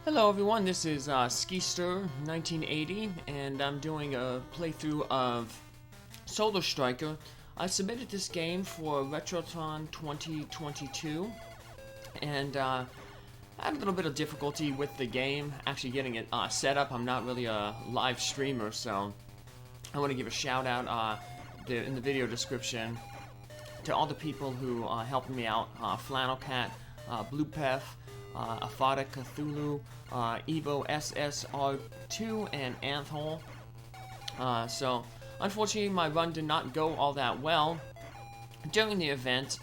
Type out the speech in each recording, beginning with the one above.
Hello everyone, this is Skister1980, and I'm doing a playthrough of Solar Striker. I submitted this game for Retrothon 2022, and I had a little bit of difficulty with the game, actually getting it set up. I'm not really a live streamer, so I want to give a shout out in the video description to all the people who helped me out. FlannelKat, Bloupeuh, Afada Cthulhu, Evo SSR2, and Anthole. So, unfortunately, my run did not go all that well. During the event,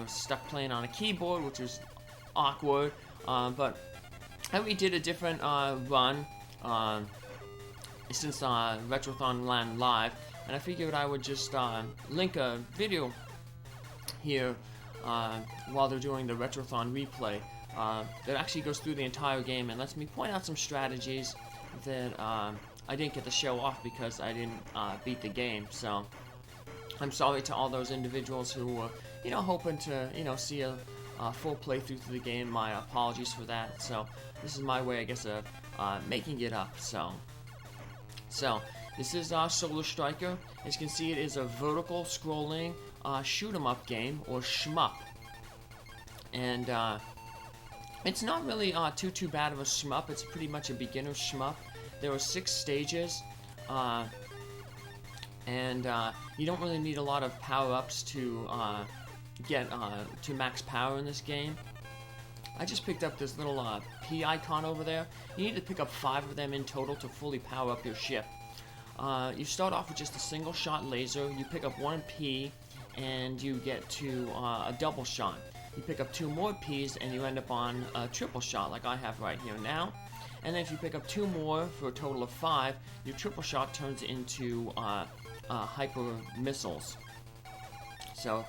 stuck playing on a keyboard, which was awkward, but I redid a different run since Retrothon ran live, and I figured I would just link a video here while they're doing the Retrothon replay. That actually goes through the entire game and lets me point out some strategies that I didn't get to show off because I didn't beat the game. So I'm sorry to all those individuals who were, hoping to, see a full playthrough through the game. My apologies for that. So this is my way, I guess, of making it up. So this is Solar Striker. As you can see, it is a vertical scrolling shoot 'em up game, or shmup, and it's not really too bad of a shmup. It's pretty much a beginner shmup. There are 6 stages, and you don't really need a lot of power-ups to get to max power in this game. I just picked up this little P icon over there. You need to pick up 5 of them in total to fully power up your ship. You start off with just a single shot laser. You pick up 1 P, and you get to a double shot. You pick up 2 more Ps and you end up on a triple shot like I have right here now. And then if you pick up 2 more for a total of 5, your triple shot turns into hyper missiles. So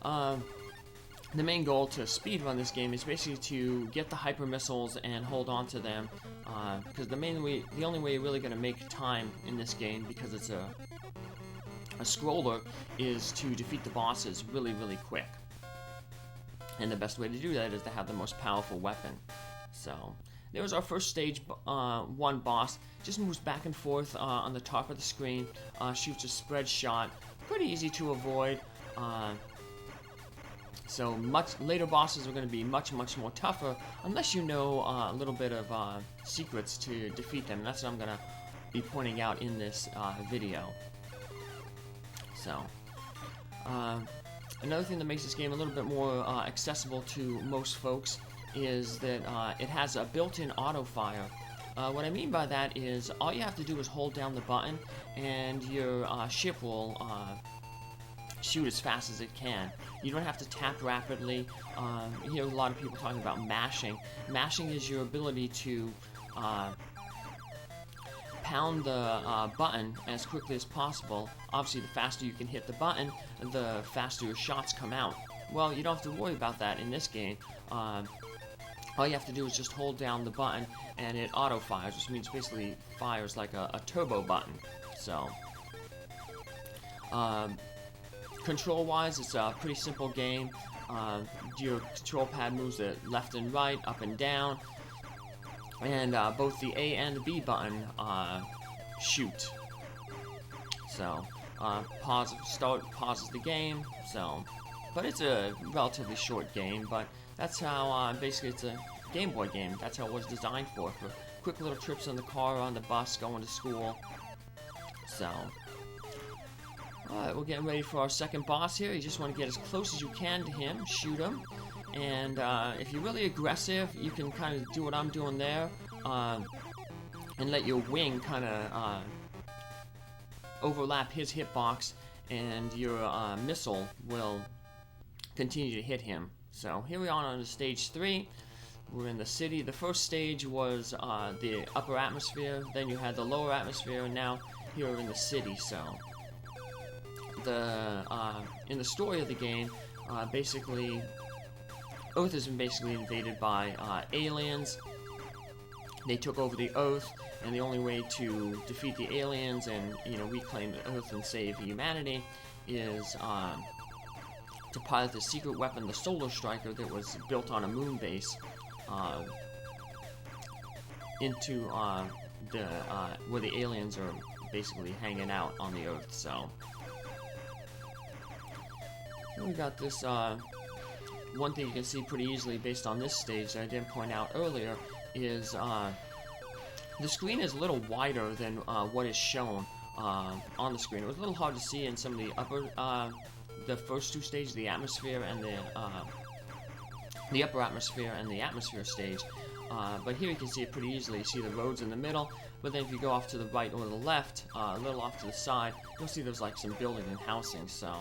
the main goal to speedrun this game is basically to get the hyper missiles and hold on to them, because the only way you're really going to make time in this game, because it's a scroller, is to defeat the bosses really quick. And the best way to do that is to have the most powerful weapon. So there was our first stage 1 boss. Just moves back and forth on the top of the screen, shoots a spread shot, pretty easy to avoid. So much later bosses are going to be much more tougher, unless you know a little bit of secrets to defeat them. That's what I'm going to be pointing out in this video. So another thing that makes this game a little bit more accessible to most folks is that it has a built-in auto-fire. What I mean by that is all you have to do is hold down the button and your ship will shoot as fast as it can. You don't have to tap rapidly. You hear a lot of people talking about mashing. Mashing is your ability to pound the button as quickly as possible. Obviously, the faster you can hit the button, the faster your shots come out. Well, you don't have to worry about that in this game. All you have to do is just hold down the button and it auto-fires, which means basically fires like a turbo button. So, control-wise, it's a pretty simple game. Your control pad moves it left and right, up and down. And both the A and the B button shoot. So pauses the game. So, but it's a relatively short game. But that's how basically it's a Game Boy game. That's how it was designed for quick little trips in the car, on the bus, going to school. So, alright, we're getting ready for our second boss here. You just want to get as close as you can to him, shoot him. And if you're really aggressive, you can kind of do what I'm doing there, and let your wing kind of overlap his hitbox, and your missile will continue to hit him. So here we are on stage 3. We're in the city. The first stage was the upper atmosphere, then you had the lower atmosphere, and now here we're in the city. So in the story of the game, basically Earth has been basically invaded by aliens. They took over the Earth, and the only way to defeat the aliens and reclaim the Earth and save humanity is to pilot the secret weapon, the Solar Striker, that was built on a moon base. into where the aliens are basically hanging out on the Earth. So here we got this. One thing you can see pretty easily based on this stage that I didn't point out earlier is the screen is a little wider than what is shown on the screen. It was a little hard to see in some of the the first two stages, the atmosphere and the upper atmosphere and the atmosphere stage. But here you can see it pretty easily. You see the roads in the middle, but then if you go off to the right or the left, a little off to the side, you'll see there's like some building and housing. So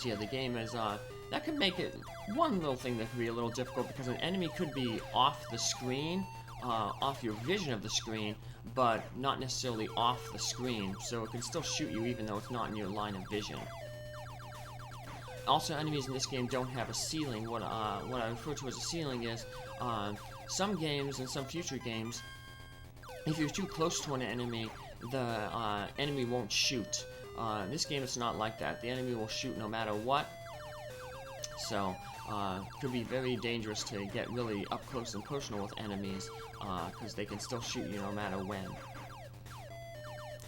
yeah, the game is that could make it one little thing that could be a little difficult, because an enemy could be off the screen, off your vision of the screen, but not necessarily off the screen, so it can still shoot you even though it's not in your line of vision. Also, enemies in this game don't have a ceiling. What I refer to as a ceiling is some games and some future games, if you're too close to an enemy, the enemy won't shoot. In this game, it's not like that. The enemy will shoot no matter what. So, it could be very dangerous to get really up close and personal with enemies, because they can still shoot you no matter when.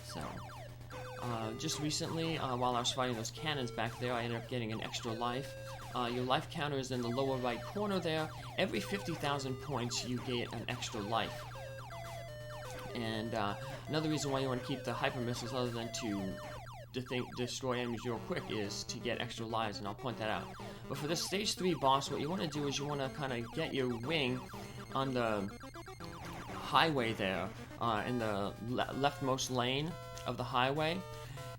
So, just recently, while I was fighting those cannons back there, I ended up getting an extra life. Your life counter is in the lower right corner there. Every 50,000 points, you get an extra life. And another reason why you want to keep the hyper missiles, other than to destroy enemies real quick, is to get extra lives, and I'll point that out. But for this stage 3 boss, what you want to do is you want to kind of get your wing on the highway there, in the leftmost lane of the highway,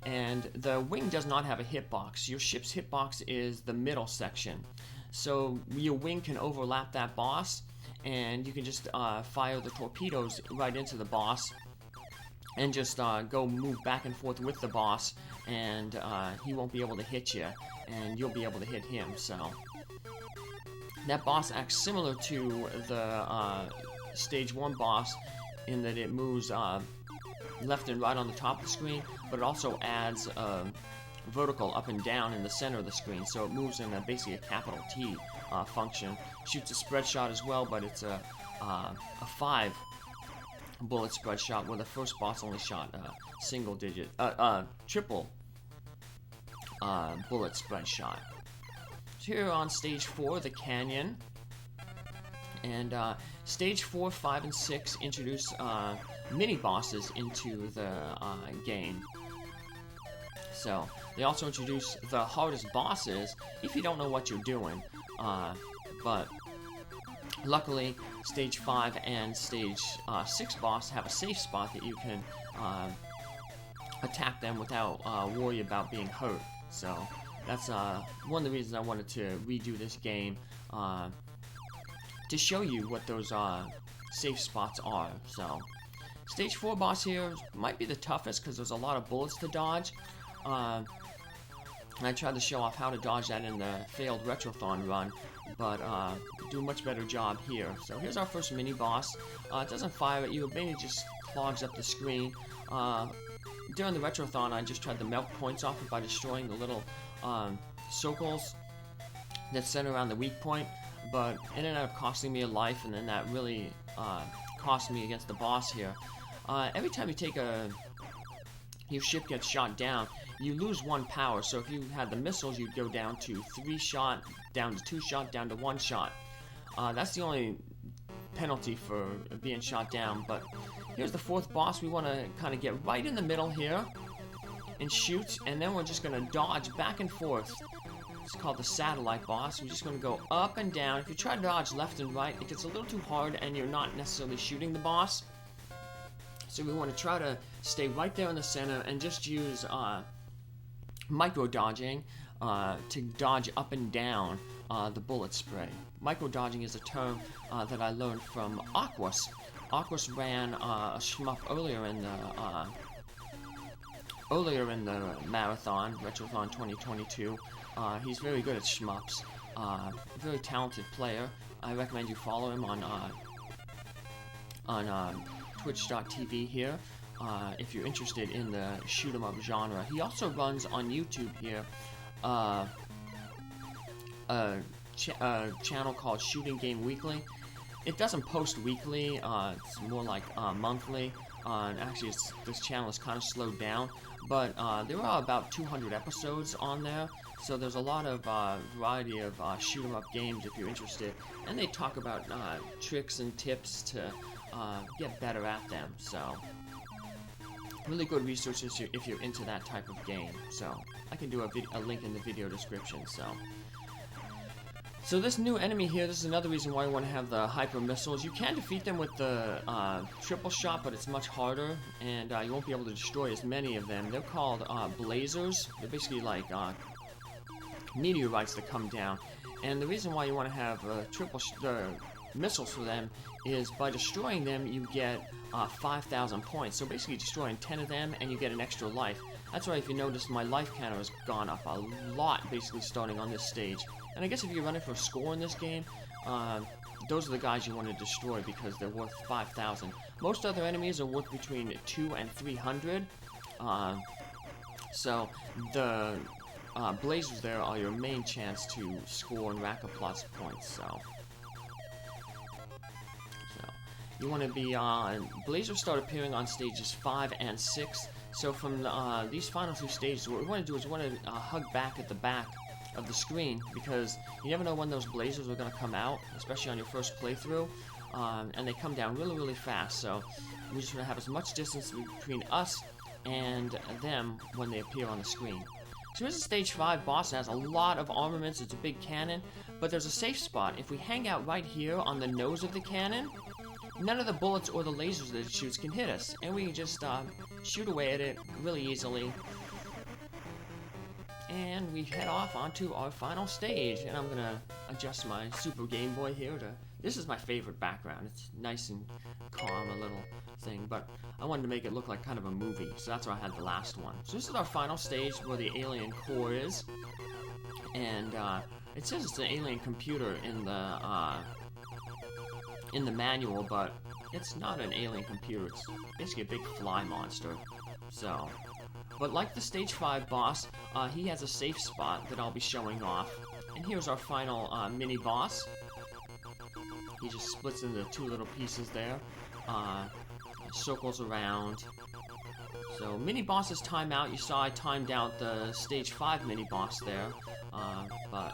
and the wing does not have a hitbox. Your ship's hitbox is the middle section, so your wing can overlap that boss, and you can just fire the torpedoes right into the boss, and just go move back and forth with the boss, and he won't be able to hit you, and you'll be able to hit him. So that boss acts similar to the stage 1 boss in that it moves left and right on the top of the screen, but it also adds vertical up and down in the center of the screen, so it moves in basically a capital T function. Shoots a spread shot as well, but it's a 5 bullet spread shot, where the first boss only shot triple bullet spread shot. So here on stage 4, the canyon, and stage 4, 5, and 6 introduce mini bosses into the game. So they also introduce the hardest bosses if you don't know what you're doing, but luckily stage 5 and stage 6 boss have a safe spot that you can attack them without worry about being hurt. So that's one of the reasons I wanted to redo this game, to show you what those safe spots are. So stage 4 boss here might be the toughest because there's a lot of bullets to dodge. I tried to show off how to dodge that in the failed Retrothon run, but do a much better job here. So here's our first mini boss. It doesn't fire at you, it mainly just clogs up the screen. During the Retrothon, I just tried to melt points off it by destroying the little circles that center around the weak point, but it ended up costing me a life, and then that really cost me against the boss here. Every time you take your ship gets shot down, you lose 1 power. So if you had the missiles, you'd go down to 3 shot, down to 2 shot, down to 1 shot. That's the only penalty for being shot down. But here's the 4th boss. We want to kind of get right in the middle here and shoot, and then we're just going to dodge back and forth. It's called the satellite boss. We're just going to go up and down. If you try to dodge left and right, it gets a little too hard and you're not necessarily shooting the boss. So we want to try to stay right there in the center and just use micro dodging to dodge up and down the bullet spray. Micro dodging is a term that I learned from Aquas. Aquas ran a shmup earlier in the marathon, Retrothon 2022. He's very good at shmups. Very talented player. I recommend you follow him on twitch.tv here, if you're interested in the shoot 'em up genre. He also runs on YouTube here a channel called Shooting Game Weekly, it doesn't post weekly, it's more like monthly. And actually, this channel is kind of slowed down, but there are about 200 episodes on there, so there's a lot of variety of shoot 'em up games if you're interested, and they talk about tricks and tips to get better at them. So really good resources if you're into that type of game. So I can do a link in the video description. So this new enemy here, this is another reason why you want to have the hyper missiles. You can defeat them with the triple shot, but it's much harder, and you won't be able to destroy as many of them. They're called blazers. They're basically like meteorites that come down. And the reason why you want to have missiles for them is by destroying them, you get 5,000 points. So basically destroying 10 of them, and you get an extra life. That's why if you notice, my life counter has gone up a lot, basically starting on this stage. And I guess if you're running for a score in this game, those are the guys you want to destroy because they're worth 5,000. Most other enemies are worth between 200 and 300. So the blazers there are your main chance to score and rack up lots of points. So you want to be blazers start appearing on stages 5 and 6. So from these final 2 stages, what we want to do is we want to hug back at the back of the screen, because you never know when those blazers are going to come out, especially on your first playthrough, and they come down really, really fast. So we just want to have as much distance between us and them when they appear on the screen. So here's a stage 5 boss that has a lot of armaments. It's a big cannon, but there's a safe spot. If we hang out right here on the nose of the cannon, none of the bullets or the lasers that it shoots can hit us, and we can just shoot away at it really easily. And we head off onto our final stage, and I'm gonna adjust my Super Gameboy here to. This is my favorite background. It's nice and calm, a little thing, but I wanted to make it look like kind of a movie, so that's why I had the last one. So this is our final stage where the alien core is, and it says it's an alien computer in the manual, but it's not an alien computer. It's basically a big fly monster. So. But like the stage 5 boss, he has a safe spot that I'll be showing off. And here's our final mini-boss. He just splits into 2 little pieces there. Circles around. So mini-bosses time out. You saw I timed out the stage 5 mini-boss there. But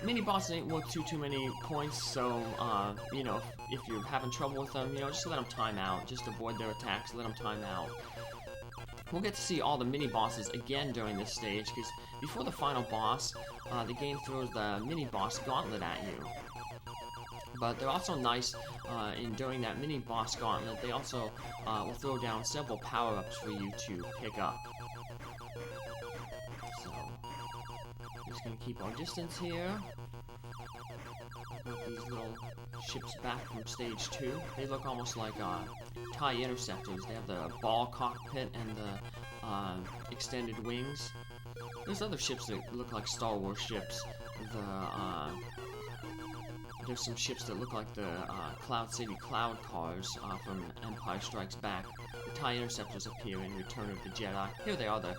mini-bosses ain't worth too many points, so, you know, if you're having trouble with them, you know, just let them time out. Just avoid their attacks, let them time out. We'll get to see all the mini-bosses again during this stage, because before the final boss, the game throws the mini-boss Gauntlet at you. But they're also nice, during that mini-boss Gauntlet, they also will throw down several power-ups for you to pick up. Just gonna keep our distance here. Got these little ships back from stage 2. They look almost like TIE interceptors. They have the ball cockpit and the extended wings. There's other ships that look like Star Wars ships. There's some ships that look like the Cloud City Cloud cars from Empire Strikes Back. The TIE interceptors appear in Return of the Jedi. Here they are, the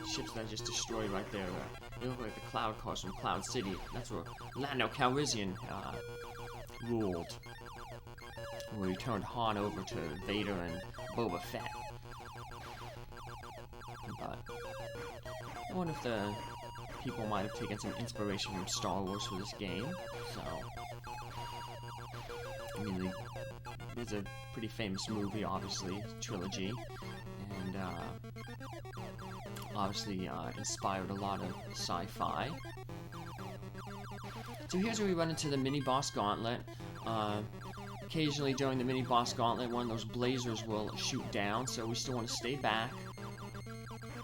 ships that I just destroyed right there. They look like the Cloud cars from Cloud City. That's where Lando Calrissian ruled. Where he turned Han over to Vader and Boba Fett. But I wonder if the people might have taken some inspiration from Star Wars for this game. So, I mean, it's a pretty famous movie, obviously, trilogy, and obviously inspired a lot of sci-fi. So here's where we run into the mini-boss Gauntlet. Occasionally during the mini-boss Gauntlet, one of those blazers will shoot down, so we still want to stay back.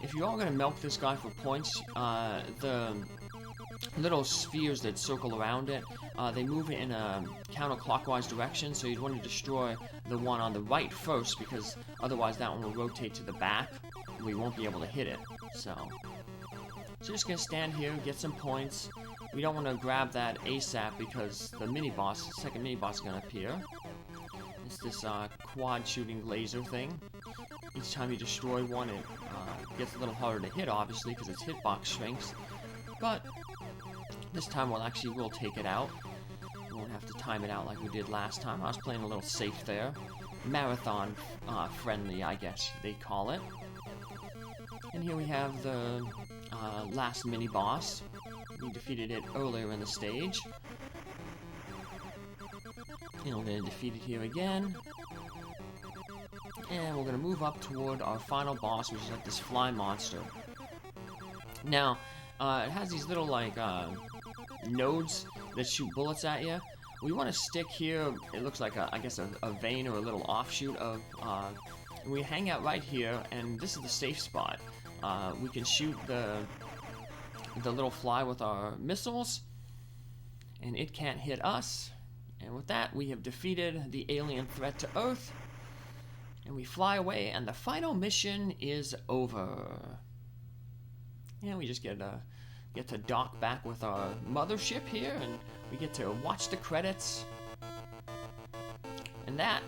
If you're all going to milk this guy for points, the little spheres that circle around it, they move in a counterclockwise direction, so you'd want to destroy the one on the right first, because otherwise that one will rotate to the back, and we won't be able to hit it. So you're just going to stand here, get some points. We don't want to grab that ASAP because the mini-boss, the second mini-boss is going to appear. It's this quad shooting laser thing. Each time you destroy one, it gets a little harder to hit, obviously, because its hitbox shrinks. But This time we'll take it out. We won't have to time it out like we did last time. I was playing a little safe there. Marathon friendly, I guess they call it. And here we have the last mini-boss. We defeated it earlier in the stage. And we're going to defeat it here again. And we're going to move up toward our final boss, which is like this fly monster. Now, it has these little, like, nodes that shoot bullets at you. We want to stick here, it looks like, I guess, a vein or a little offshoot of, we hang out right here, and this is the safe spot. We can shoot the little fly with our missiles, and it can't hit us. And with that, we have defeated the alien threat to Earth, and we fly away, and the final mission is over. And we just get to dock back with our mothership here, and we get to watch the credits. And that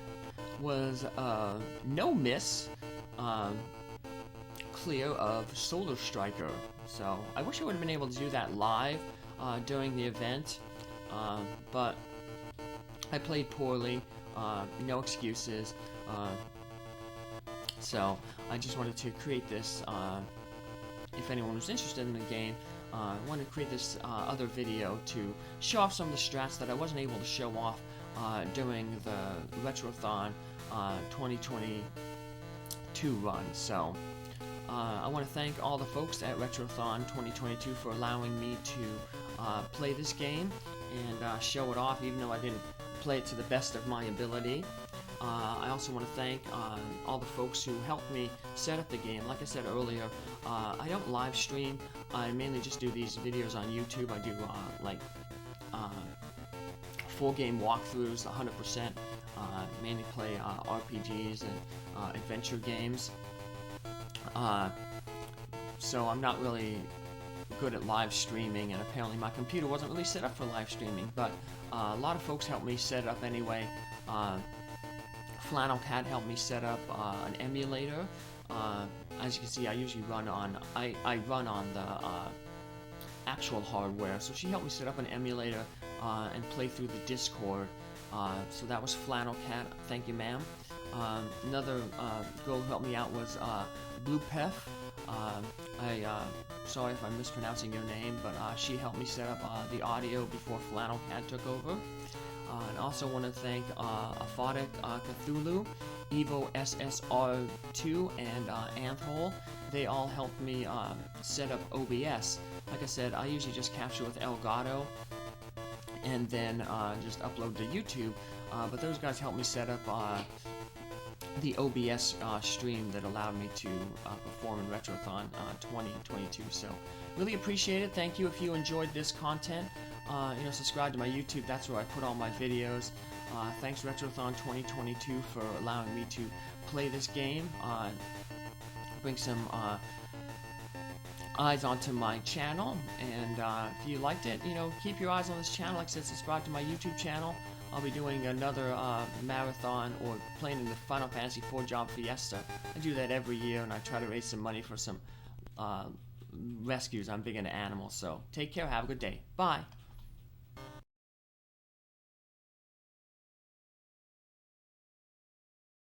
was no miss, clear of Solar Striker. So I wish I would have been able to do that live during the event, but I played poorly. No excuses. So I just wanted to create this. If anyone was interested in the game, I wanted to create this other video to show off some of the strats that I wasn't able to show off during the Retrothon 2022 run. So I want to thank all the folks at Retrothon 2022 for allowing me to play this game and show it off, even though I didn't play it to the best of my ability. I also want to thank all the folks who helped me set up the game. Like I said earlier, I don't live stream. I mainly just do these videos on YouTube. I do full game walkthroughs, 100%. Mainly play RPGs and adventure games. So I'm not really good at live streaming, and apparently my computer wasn't really set up for live streaming. But a lot of folks helped me set it up anyway. FlannelKat helped me set up an emulator. As you can see, I usually run on I run on the actual hardware, so she helped me set up an emulator and play through the Discord. So that was FlannelKat. Thank you, ma'am. Another girl who helped me out was Bloupeuh. Sorry if I'm mispronouncing your name, but she helped me set up the audio before FlannelKat took over. And also want to thank Aphotic Cthulhu, Evo SSR2, and Anthole. They all helped me set up OBS. Like I said, I usually just capture with Elgato and then just upload to YouTube. But those guys helped me set up the OBS stream that allowed me to perform in Retrothon 2022. So really appreciate it. Thank you if you enjoyed this content. Subscribe to my YouTube. That's where I put all my videos. Thanks Retrothon 2022 for allowing me to play this game. Bring some eyes onto my channel, and if you liked it, keep your eyes on this channel. Like I said, subscribe to my YouTube channel. I'll be doing another marathon or playing in the Final Fantasy IV Job Fiesta. I do that every year, and I try to raise some money for some rescues. I'm big into animals, so take care. Have a good day. Bye.